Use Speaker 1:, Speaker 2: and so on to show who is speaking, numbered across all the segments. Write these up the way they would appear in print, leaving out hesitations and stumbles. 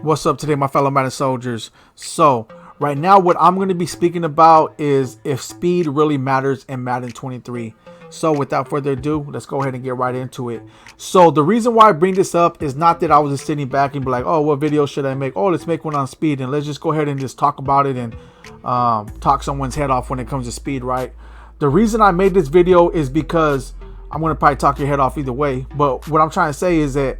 Speaker 1: What's up today, my fellow Madden soldiers? So, right now, what I'm going to be speaking about is if speed really matters in Madden 23. So, without further ado, let's go ahead and get right into it. So, the reason why I bring this up is not that I was just sitting back and be like, oh, what video should I make? Oh, let's make one on speed, and let's just go ahead and just talk about it and talk someone's head off when it comes to speed, right? The reason I made this video is because I'm going to probably talk your head off either way. But what I'm trying to say is that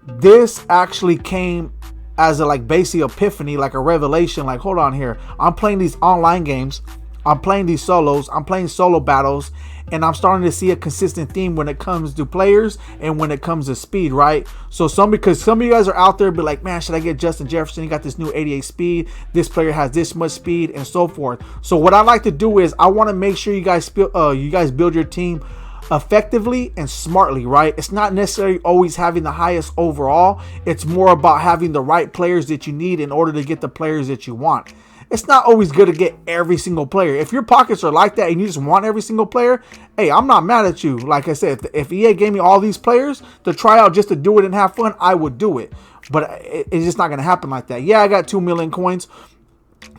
Speaker 1: this actually came as a basically epiphany, like a revelation. Like, hold on here, I'm playing these online games, I'm playing these solos, I'm playing solo battles, and I'm starting to see a consistent theme when it comes to players and when it comes to speed, right? So because some of you guys are out there be like, man, should I get Justin Jefferson? He got this new 88 speed, this player has this much speed, and so forth. So what I like to do is I want to make sure you guys build your team effectively and smartly, right? It's not necessarily always having the highest overall. It's more about having the right players that you need in order to get the players that you want. It's not always good to get every single player. If your pockets are like that and you just want every single player, hey, I'm not mad at you. Like I said, if EA gave me all these players to try out just to do it and have fun, I would do it. But it's just not going to happen like that. Yeah, I got 2 million coins,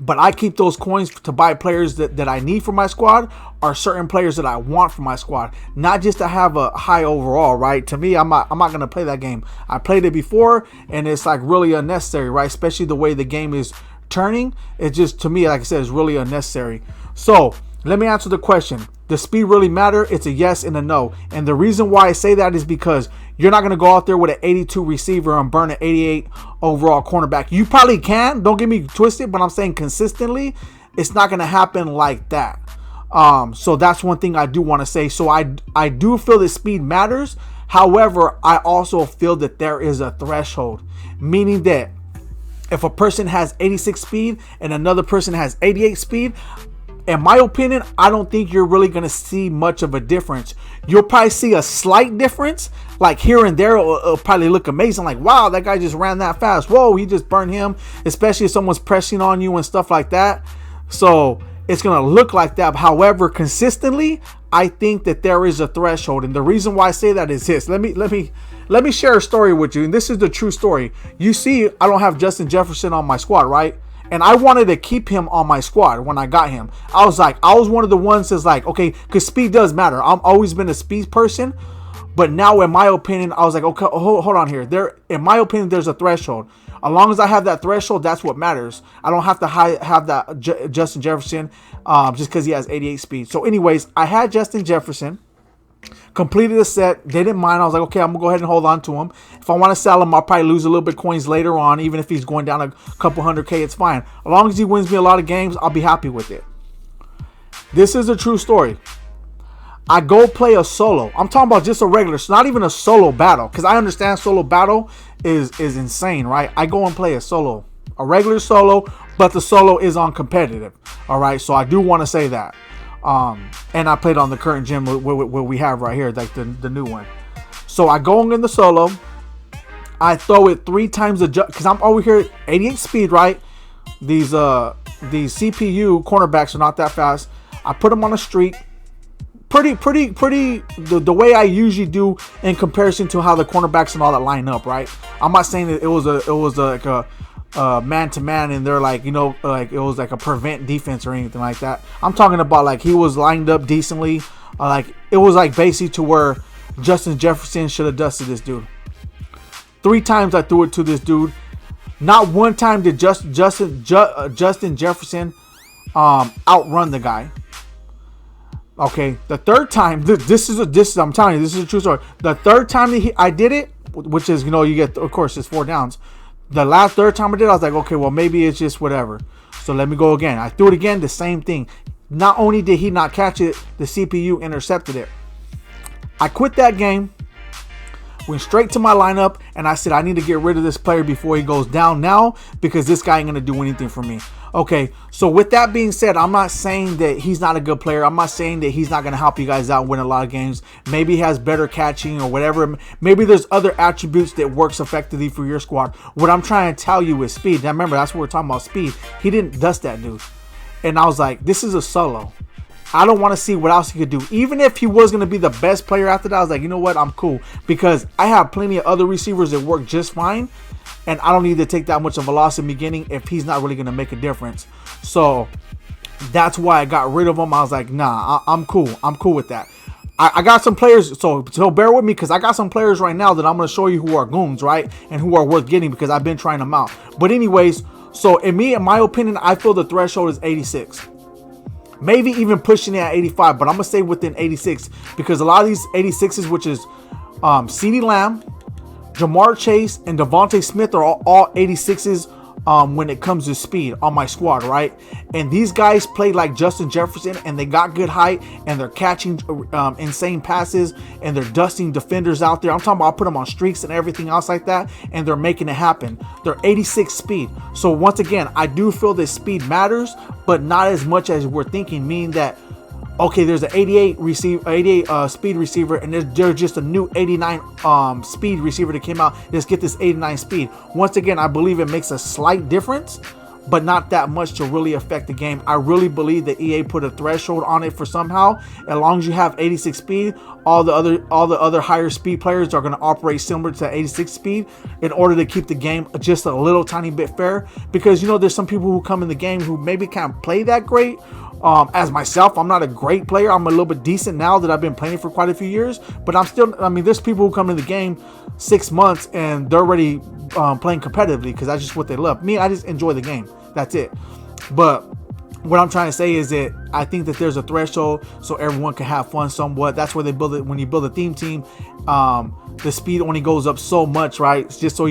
Speaker 1: but I keep those coins to buy players that I need for my squad, or certain players that I want for my squad, not just to have a high overall, right? To me, I'm not going to play that game. I played it before, and it's like really unnecessary, right? Especially the way the game is turning. It just, to me, like I said, is really unnecessary. So let me answer the question. Does speed really matter? It's a yes and a no. And the reason why I say that is because you're not going to go out there with an 82 receiver and burn an 88 overall cornerback. You probably can. Don't get me twisted, but I'm saying consistently, it's not going to happen like that. So that's one thing I do want to say. So I do feel that speed matters. However, I also feel that there is a threshold, meaning that if a person has 86 speed and another person has 88 speed, in my opinion, I don't think you're really going to see much of a difference. You'll probably see a slight difference, like here and there. It'll probably look amazing, like, wow, that guy just ran that fast. Whoa, he just burned him, especially if someone's pressing on you and stuff like that. So it's going to look like that. However, consistently, I think that there is a threshold. And the reason why I say that is this. Let me share a story with you. And this is the true story. You see, I don't have Justin Jefferson on my squad, right? And I wanted to keep him on my squad when I got him. I was one of the ones that's like, okay, because speed does matter. I've always been a speed person. But now, in my opinion, I was like, okay, hold on here. In my opinion, there's a threshold. As long as I have that threshold, that's what matters. I don't have to have that Justin Jefferson just because he has 88 speed. So anyways, I had Justin Jefferson. Completed the set. They didn't mind. I was like, okay, I'm going to go ahead and hold on to him. If I want to sell him, I'll probably lose a little bit of coins later on. Even if he's going down a couple 100K, it's fine. As long as he wins me a lot of games, I'll be happy with it. This is a true story. I go play a solo. I'm talking about just a regular. It's not even a solo battle, because I understand solo battle is insane, right? I go and play a solo. A regular solo, but the solo is on competitive. All right, so I do want to say that. And I played on the current gym what we have right here, like the new one. So I go in the solo. I throw it 3 times because I'm over here 88 speed, right? These CPU cornerbacks are not that fast. I put them on a streak. Pretty the way I usually do in comparison to how the cornerbacks and all that line up, right? I'm not saying that it was like a man-to-man and they're like, like it was like a prevent defense or anything like that. I'm talking about like he was lined up decently. Like it was like basically to where Justin Jefferson should have dusted this dude. 3 times I threw it to this dude. Not one time did Justin Jefferson outrun the guy. Okay, the third time, I'm telling you, this is a true story. The third time that I did it, which is, you get, of course, it's 4 downs. The third time I did it, I was like, okay, well, maybe it's just whatever. So let me go again. I threw it again, the same thing. Not only did he not catch it, the CPU intercepted it. I quit that game, went straight to my lineup, and I said, I need to get rid of this player before he goes down now, because this guy ain't going to do anything for me. Okay, so with that being said, I'm not saying that he's not a good player. I'm not saying that he's not going to help you guys out and win a lot of games. Maybe he has better catching or whatever. Maybe there's other attributes that works effectively for your squad. What I'm trying to tell you is speed. Now remember, that's what we're talking about, speed. He didn't dust that dude. And I was like, this is a solo. I don't want to see what else he could do. Even if he was going to be the best player after that, I was like, you know what? I'm cool. Because I have plenty of other receivers that work just fine. And I don't need to take that much of a loss in the beginning if he's not really going to make a difference. So that's why I got rid of him. I was like, nah, I'm cool. I'm cool with that. I got some players, so bear with me because I got some players right now that I'm going to show you who are goons, right? And who are worth getting because I've been trying them out. But anyways, so in my opinion, I feel the threshold is 86. Maybe even pushing it at 85, but I'm going to stay within 86 because a lot of these 86s, which is CeeDee Lamb, Jamar Chase, and Devontae Smith are all 86s when it comes to speed on my squad, right? And these guys play like Justin Jefferson, and they got good height, and they're catching insane passes, and they're dusting defenders out there. I'm talking about I put them on streaks and everything else like that, and they're making it happen. They're 86 speed. So once again, I do feel that speed matters, but not as much as we're thinking, meaning that okay, there's an 88 speed receiver, and there's just a new 89 speed receiver that came out. Let's get this 89 speed. Once again, I believe it makes a slight difference, but not that much to really affect the game. I really believe that EA put a threshold on it for somehow. As long as you have 86 speed, all the other higher speed players are going to operate similar to 86 speed in order to keep the game just a little tiny bit fair. Because, you know, there's some people who come in the game who maybe can't play that great. As myself, I'm not a great player. I'm a little bit decent now that I've been playing for quite a few years, but there's people who come in the game 6 months and they're already playing competitively because that's just what they love. Me, I just enjoy the game. That's it. But what I'm trying to say is that I think that there's a threshold so everyone can have fun somewhat. That's where they build it. When you build a theme team, the speed only goes up so much, right? It's just so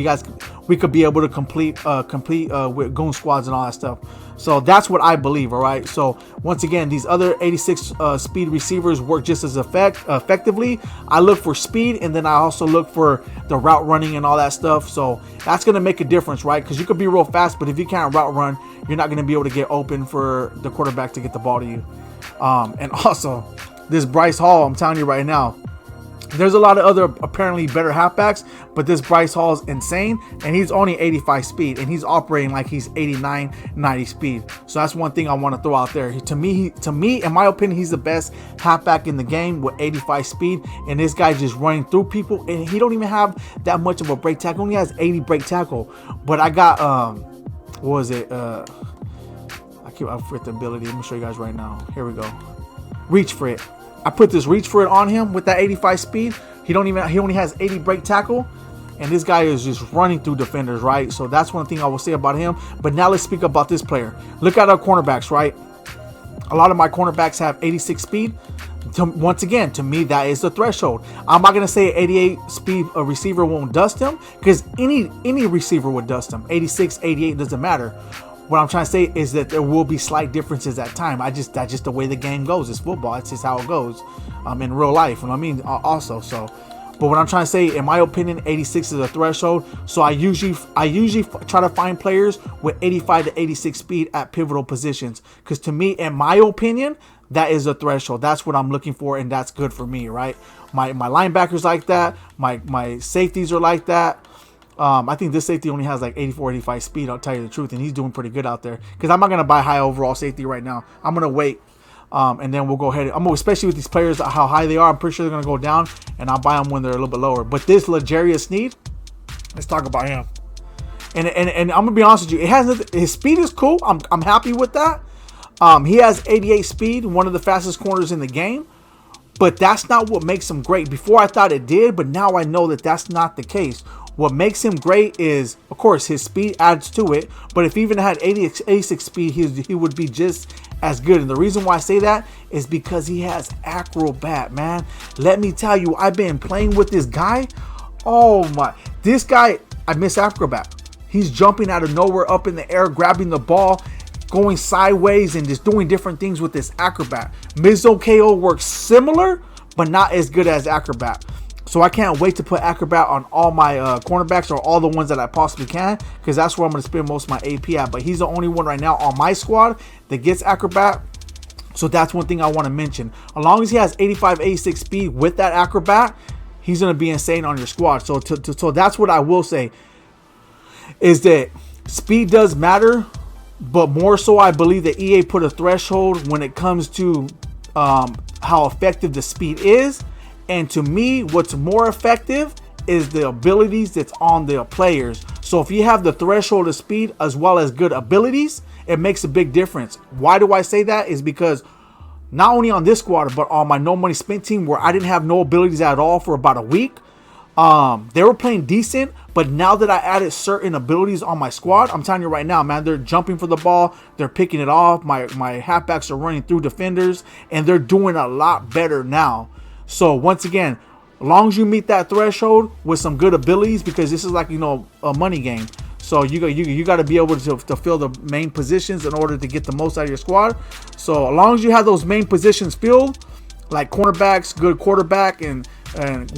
Speaker 1: we could be able to complete with goon squads and all that stuff. So that's what I believe, all right? So once again, these other 86 speed receivers work just as effectively. I look for speed, and then I also look for the route running and all that stuff. So that's going to make a difference, right? Because you could be real fast, but if you can't route run, you're not going to be able to get open for the quarterback to get the ball to you. And also, this Bryce Hall, I'm telling you right now, there's a lot of other apparently better halfbacks, but this Bryce Hall is insane, and he's only 85 speed, and he's operating like he's 89, 90 speed. So that's one thing I want to throw out there. To me, in my opinion, he's the best halfback in the game with 85 speed, and this guy just running through people, and he don't even have that much of a break tackle. He only has 80 break tackle. But I got what was it? I forget the ability. Let me show you guys right now. Here we go. Reach for it. I put this reach for it on him with that 85 speed. He only has 80 break tackle, and this guy is just running through defenders, right? So that's one thing I will say about him. But now let's speak about this player. Look at our cornerbacks, right? A lot of my cornerbacks have 86 speed. Once again, to me, that is the threshold. I'm not gonna say 88 speed a receiver won't dust him, because any receiver would dust him. 86, 88 doesn't matter. What I'm trying to say is that there will be slight differences at time. That's just the way the game goes. It's football. It's just how it goes in real life. You know what I mean? Also, so. But what I'm trying to say, in my opinion, 86 is a threshold. So I usually try to find players with 85 to 86 speed at pivotal positions. Because to me, in my opinion, that is a threshold. That's what I'm looking for, and that's good for me, right? My linebackers like that. My safeties are like that. I think this safety only has like 84, 85 speed, I'll tell you the truth, and he's doing pretty good out there. Because I'm not going to buy high overall safety right now. I'm going to wait, and then we'll go ahead. Especially with these players, how high they are, I'm pretty sure they're going to go down, and I'll buy them when they're a little bit lower. But this L'Jarius Sneed, let's talk about him. And I'm going to be honest with you, his speed is cool. I'm happy with that. He has 88 speed, one of the fastest corners in the game. But that's not what makes him great. Before I thought it did, but now I know that that's not the case. What makes him great is, of course, his speed adds to it. But if he even had 86 speed, he would be just as good. And the reason why I say that is because he has acrobat, man. Let me tell you, I've been playing with this guy. Oh my, this guy, I miss acrobat. He's jumping out of nowhere up in the air, grabbing the ball, going sideways, and just doing different things with this acrobat. Mizo KO works similar, but not as good as acrobat. So I can't wait to put acrobat on all my cornerbacks, or all the ones that I possibly can, because that's where I'm going to spend most of my AP at. But he's the only one right now on my squad that gets acrobat. So that's one thing I want to mention. As long as he has 85, 86 speed with that acrobat, he's going to be insane on your squad. So that's what I will say, is that speed does matter, but more so I believe that EA put a threshold when it comes to how effective the speed is. And to me, what's more effective is the abilities that's on the players. So if you have the threshold of speed as well as good abilities, it makes a big difference. Why do I say that? Is because not only on this squad, but on my no money spent team, where I didn't have no abilities at all for about a week, they were playing decent. But now that I added certain abilities on my squad, I'm telling you right now, man, they're jumping for the ball, they're picking it off, my halfbacks are running through defenders, and they're doing a lot better now. So once again, as long as you meet that threshold with some good abilities, because this is like, you know, a money game. So you got to be able to fill the main positions in order to get the most out of your squad. So as long as you have those main positions filled, like cornerbacks, good quarterback, and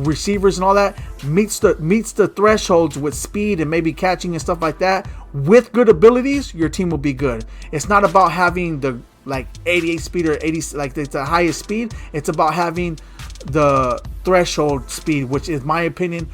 Speaker 1: receivers and all that, meets the thresholds with speed and maybe catching and stuff like that, with good abilities, your team will be good. It's not about having the like 88 speed or 80, like it's the highest speed. It's about having the threshold speed, which is my opinion.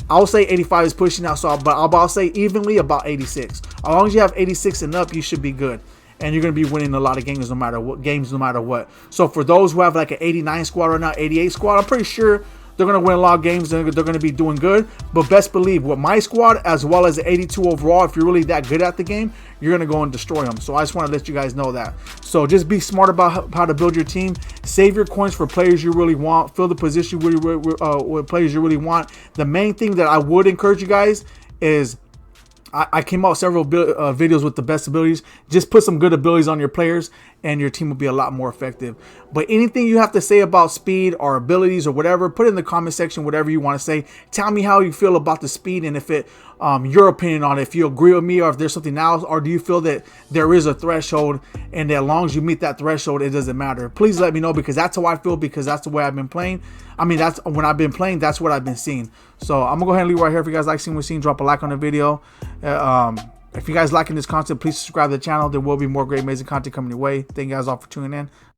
Speaker 1: I'll say 85 is pushing out, so but I'll say evenly about 86. As long as you have 86 and up, you should be good, and you're going to be winning a lot of games no matter what. So for those who have like an 89 squad right now, 88 squad, I'm pretty sure they're going to win a lot of games and they're going to be doing good. But best believe, with my squad, as well as the 82 overall, if you're really that good at the game, you're going to go and destroy them. So I just want to let you guys know that. So just be smart about how to build your team. Save your coins for players you really want. Fill the position with players you really want. The main thing that I would encourage you guys is, I came out with several videos with the best abilities. Just put some good abilities on your players and your team will be a lot more effective. But anything you have to say about speed or abilities or whatever, put it in the comment section, whatever you want to say. Tell me how you feel about the speed, and if it, your opinion on it, if you agree with me or if there's something else, or do you feel that there is a threshold and that as long as you meet that threshold, it doesn't matter. Please let me know, because that's how I feel, because that's the way I've been playing. I mean, that's when I've been playing, that's what I've been seeing. So I'm gonna go ahead and leave right here. If you guys like seeing what we're seeing, drop a like on the video. If you guys liking this content, please subscribe to the channel. There will be more great, amazing content coming your way. Thank you guys all for tuning in.